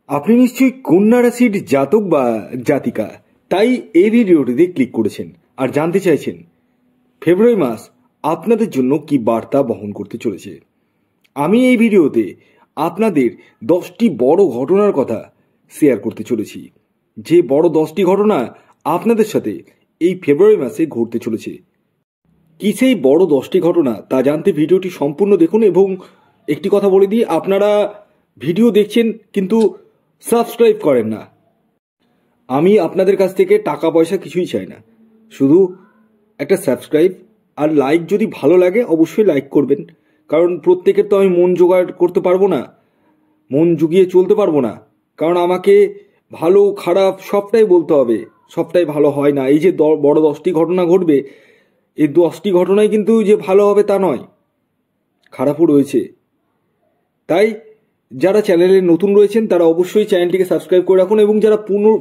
আপনি নিশ্চয়ই কন্যা রাশির জাতক বা জাতিকা, তাই এই ভিডিওটিতে ক্লিক করেছেন আর জানতে চাইছেন ফেব্রুয়ারি মাস আপনাদের জন্য কি বার্তা বহন করতে চলেছে। আমি এই ভিডিওতে আপনাদের 10টি বড় ঘটনার কথা শেয়ার করতে চলেছি। যে বড় 10টি ঘটনা আপনাদের সাথে এই ফেব্রুয়ারি মাসে ঘটতে চলেছে। কি সেই বড় 10টি ঘটনা তা জানতে ভিডিওটি সম্পূর্ণ দেখুন। এবং একটি কথা বলে দিই, আপনারা ভিডিও দেখছেন কিন্তু সাবস্ক্রাইব করেন না। আমি আপনাদের কাছ থেকে টাকা পয়সা কিছুই চাই না, শুধু একটা সাবস্ক্রাইব আর লাইক। যদি ভালো লাগে অবশ্যই লাইক করবেন, কারণ প্রত্যেকের তো আমি মন জোগাড় করতে পারবো না, মন জুগিয়ে চলতে পারবো না, কারণ আমাকে ভালো খারাপ সবটাই বলতে হবে, সবটাই ভালো হয় না। এই যে বড় 10টি ঘটনা ঘটবে, এই 10টি ঘটনায় কিন্তু যে ভালো হবে তা নয়, খারাপও রয়েছে। তাই যারা চ্যানেলে নতুন রয়েছেন তারা অবশ্যই চ্যানেলটিকে সাবস্ক্রাইব করে রাখুন, এবং যারা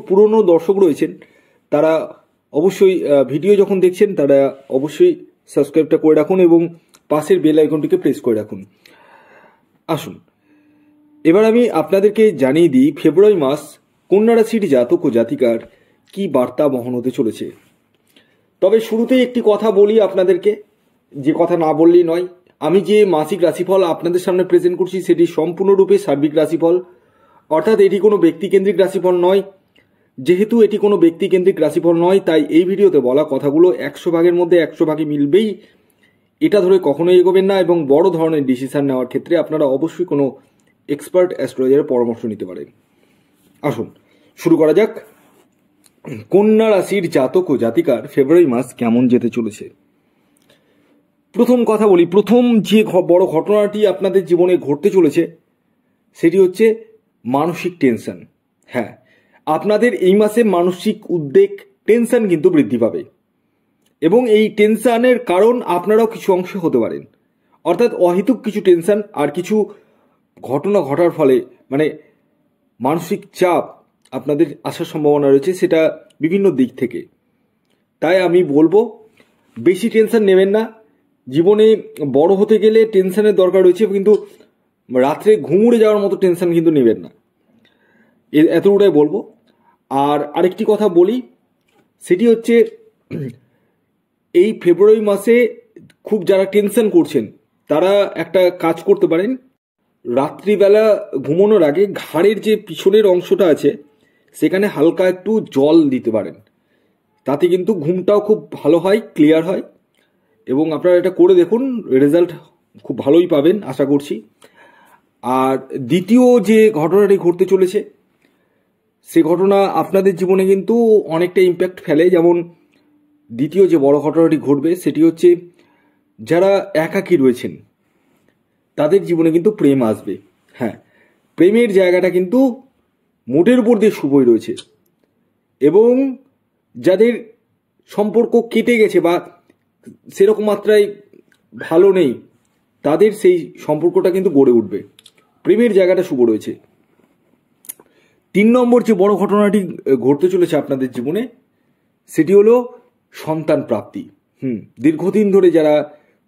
পুরনো দর্শক রয়েছেন তারা অবশ্যই ভিডিও যখন দেখছেন তারা অবশ্যই সাবস্ক্রাইবটা করে রাখুন এবং পাশের বেল আইকনটিকে প্রেস করে রাখুন। আসুন এবার আমি আপনাদেরকে জানিয়ে দিই ফেব্রুয়ারি মাস কন্যা রাশির জাতক ও জাতিকার কি বার্তা বহন হতে চলেছে। তবে শুরুতেই একটি কথা বলি আপনাদেরকে, যে কথা না বললেই নয়। আমি যে মাসিক রাশিফল আপনাদের সামনে প্রেজেন্ট করছি সেটি সম্পূর্ণরূপে সার্বিক রাশিফল, অর্থাৎ এটি কোনো ব্যক্তিকেন্দ্রিক রাশিফল নয়। যেহেতু এটি কোনো ব্যক্তিকেন্দ্রিক রাশিফল নয়, তাই এই ভিডিওতে বলা কথাগুলো 100 ভাগের মধ্যে 100 ভাগই মিলবেই, এটা ধরে কখনোই এগোবেন না। এবং বড় ধরনের ডিসিশন নেওয়ার ক্ষেত্রে আপনারা অবশ্যই কোনো এক্সপার্ট অ্যাস্ট্রোলজারের পরামর্শ নিতে পারেন। আসুন শুরু করা যাক। কন্যা রাশির জাতক ও জাতিকার ফেব্রুয়ারি মাস কেমন যেতে চলেছে। প্রথম কথা বলি, প্রথম যে বড় ঘটনাটি আপনাদের জীবনে ঘটতে চলেছে সেটি হচ্ছে মানসিক টেনশন। হ্যাঁ, আপনাদের এই মাসে মানসিক উদ্বেগ, টেনশন কিন্তু বৃদ্ধি পাবে, এবং এই টেনশনের কারণ আপনারাও কিছু অংশে হতে পারেন। অর্থাৎ অহেতুক কিছু টেনশন আর কিছু ঘটনা ঘটার ফলে মানে মানসিক চাপ আপনাদের আসার সম্ভাবনা রয়েছে, সেটা বিভিন্ন দিক থেকে। তাই আমি বলবো বেশি টেনশন নেবেন না। জীবনে বড় হতে গেলে টেনশনের দরকার রয়েছে, কিন্তু রাত্রে ঘুম উড়ে যাওয়ার মতো টেনশন কিন্তু নেবেন না, এতটাই বলবো। আর আরেকটি কথা বলি, সেটি হচ্ছে এই ফেব্রুয়ারি মাসে খুব যারা টেনশন করছেন তারা একটা কাজ করতে পারেন। রাত্রিবেলা ঘুমানোর আগে ঘাড়ের যে পিছনের অংশটা আছে সেখানে হালকা একটু জল দিতে পারেন, তাতে কিন্তু ঘুমটাও খুব ভালো হয়, ক্লিয়ার হয়। এবং আপনারা এটা করে দেখুন, রেজাল্ট খুব ভালোই পাবেন আশা করছি। আর দ্বিতীয় যে ঘটনাটি ঘটতে চলেছে সে ঘটনা আপনাদের জীবনে কিন্তু অনেকটা ইম্প্যাক্ট ফেলে। যেমন দ্বিতীয় যে বড় ঘটনাটি ঘটবে সেটি হচ্ছে যারা একাকী রয়েছেন তাদের জীবনে কিন্তু প্রেম আসবে। হ্যাঁ, প্রেমের জায়গাটা কিন্তু মোটের উপর দিয়ে শুভই রয়েছে, এবং যাদের সম্পর্ক কেটে গেছে বা সেরকম মাত্রায় ভালো নেই তাদের সেই সম্পর্কটা কিন্তু গড়ে উঠবে, প্রেমের জায়গাটা শুভ রয়েছে। 3 নম্বর যে বড় ঘটনাটি ঘটতে চলেছে আপনাদের জীবনে সেটি হলো সন্তান প্রাপ্তি। দীর্ঘদিন ধরে যারা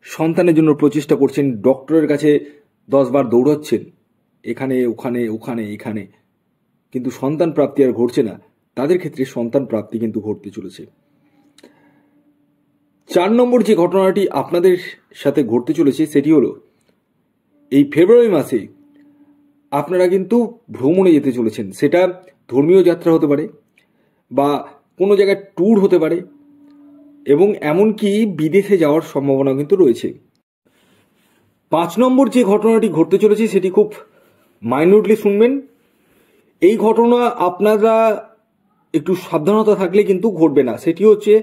সন্তানের জন্য প্রচেষ্টা করছেন, ডক্টরের কাছে 10 বার দৌড়াচ্ছেন, এখানে ওখানে ওখানে এখানে, কিন্তু সন্তান প্রাপ্তি আর ঘটছে না, তাদের ক্ষেত্রে সন্তান প্রাপ্তি কিন্তু ঘটতে চলেছে। 4 নম্বর যে ঘটনাটি আপনাদের সাথে ঘটতে চলেছে সেটি হলো এই ফেব্রুয়ারি মাসে আপনারা কিন্তু ভ্রমণে যেতে চলেছেন। সেটা ধর্মীয় যাত্রা হতে পারে বা কোনো জায়গায় ট্যুর হতে পারে, এবং এমনকি বিদেশে যাওয়ার সম্ভাবনা কিন্তু রয়েছে। 5 নম্বর যে ঘটনাটি ঘটতে চলেছে সেটি খুব মাইনরলি শুনবেন। এই ঘটনা আপনারা একটু সাবধানতা থাকলে কিন্তু ঘটবে না। সেটি হচ্ছে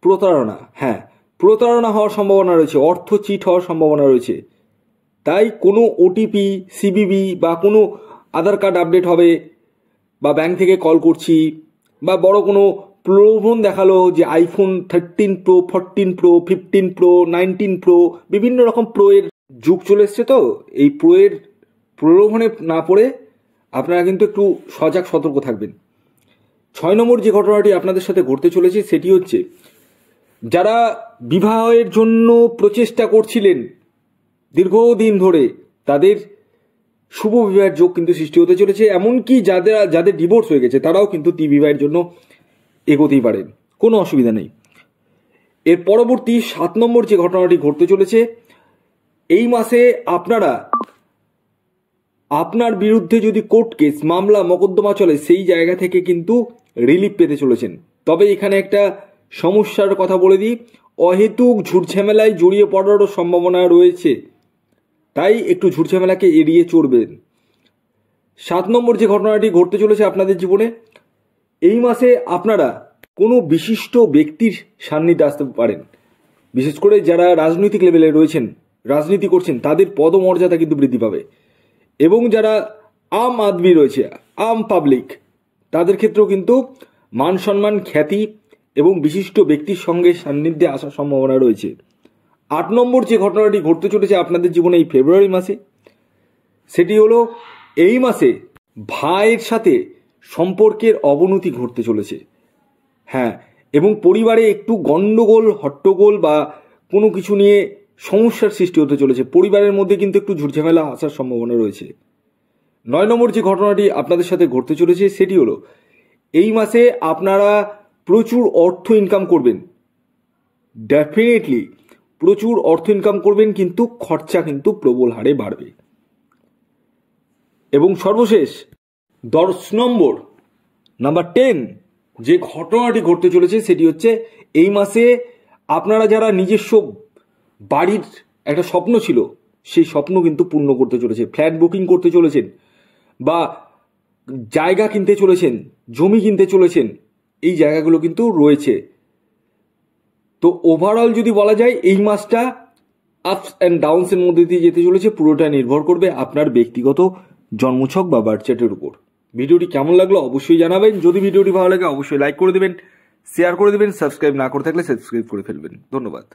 প্রতারণা। হ্যাঁ, প্রতারণা হওয়ার সম্ভাবনা রয়েছে, অর্থ চিট হওয়ার সম্ভাবনা রয়েছে। তাই কোনো ওটিপি, সিবিবি বা কোনো আধার কার্ড আপডেট হবে, বা ব্যাংক থেকে কল করছি, বা বড় কোনো প্রলোভন দেখালো যে iPhone 13 pro, 14 pro, 15 pro, 19 pro, বিভিন্ন রকম প্রো এর যুগ চলে এসছে। তো এই প্রো এর প্রলোভনে না পড়ে আপনারা কিন্তু একটু সজাগ সতর্ক থাকবেন। 6 নম্বর যে ঘটনাটি আপনাদের সাথে ঘটতে চলেছে সেটি হচ্ছে যারা বিবাহের জন্য প্রচেষ্টা করছিলেন দীর্ঘদিন ধরে, তাদের শুভ বিবাহের যোগ কিন্তু সৃষ্টি হতে চলেছে। এমনকি যাদের ডিভোর্স হয়ে গেছে তারাও কিন্তু বিবাহের জন্য এগোতেই পারেন, কোনো অসুবিধা নেই। এর পরবর্তী 7 নম্বর যে ঘটনাটি ঘটতে চলেছে, এই মাসে আপনার বিরুদ্ধে যদি কোর্ট কেস, মামলা, মকদ্দমা চলে, সেই জায়গা থেকে কিন্তু রিলিফ পেতে চলেছেন। তবে এখানে একটা সমস্যার কথা বলে দিই, অহেতুক ঝুটঝামেলায় জড়িয়ে পড়ারও সম্ভাবনা রয়েছে, তাই একটু ঝুটঝামেলাকে এড়িয়ে চলবেন। 7 নম্বর যে ঘটনাটি ঘটতে চলেছে আপনাদের জীবনে, এই মাসে আপনারা কোনো বিশিষ্ট ব্যক্তির সান্নিধ্যে আসতে পারেন। বিশেষ করে যারা রাজনৈতিক লেভেলে রয়েছেন, রাজনীতি করছেন, তাদের পদমর্যাদা কিন্তু বৃদ্ধি পাবে। এবং যারা আম আদমি রয়েছে, আম পাবলিক, তাদের ক্ষেত্রেও কিন্তু মান সম্মান, খ্যাতি এবং বিশিষ্ট ব্যক্তির সঙ্গে সান্নিধ্যে আসার সম্ভাবনা রয়েছে। 8 নম্বর যে ঘটনাটি ঘটতে চলেছে আপনাদের জীবনে এই ফেব্রুয়ারি মাসে, সেটি হলো এই মাসে ভাইয়ের সাথে সম্পর্কের অবনতি ঘটতে চলেছে। হ্যাঁ, এবং পরিবারে একটু গন্ডগোল, হট্টগোল বা কোনো কিছু নিয়ে সমস্যার সৃষ্টি হতে চলেছে। পরিবারের মধ্যে কিন্তু একটু ঝুটঝামেলা আসার সম্ভাবনা রয়েছে। 9 নম্বর যে ঘটনাটি আপনাদের সাথে ঘটতে চলেছে সেটি হলো এই মাসে আপনারা প্রচুর অর্থ ইনকাম করবেন, ডেফিনেটলি প্রচুর অর্থ ইনকাম করবেন, কিন্তু খরচা কিন্তু প্রবল হারে বাড়বে। এবং সর্বশেষ 10 নম্বর, নাম্বার 10 যে ঘটনাটি ঘটতে চলেছে সেটি হচ্ছে এই মাসে আপনারা যারা নিজস্ব বাড়ির একটা স্বপ্ন ছিল, সেই স্বপ্ন কিন্তু পূর্ণ করতে চলেছে। ফ্ল্যাট বুকিং করতে চলেছেন বা জায়গা কিনতে চলেছেন, জমি কিনতে চলেছেন, এই জায়গাগুলো কিন্তু রয়েছে। তো ওভারঅল যদি বলা যায় এই মাসটা আপস অ্যান্ড ডাউনসের মধ্যে দিয়ে যেতে চলেছে। পুরোটা নির্ভর করবে আপনার ব্যক্তিগত জন্মছক বা বার্থ চার্টের উপর। ভিডিওটি কেমন লাগলো অবশ্যই জানাবেন। যদি ভিডিওটি ভালো লাগে অবশ্যই লাইক করে দেবেন, শেয়ার করে দেবেন, সাবস্ক্রাইব না করে থাকলে সাবস্ক্রাইব করে ফেলবেন। ধন্যবাদ।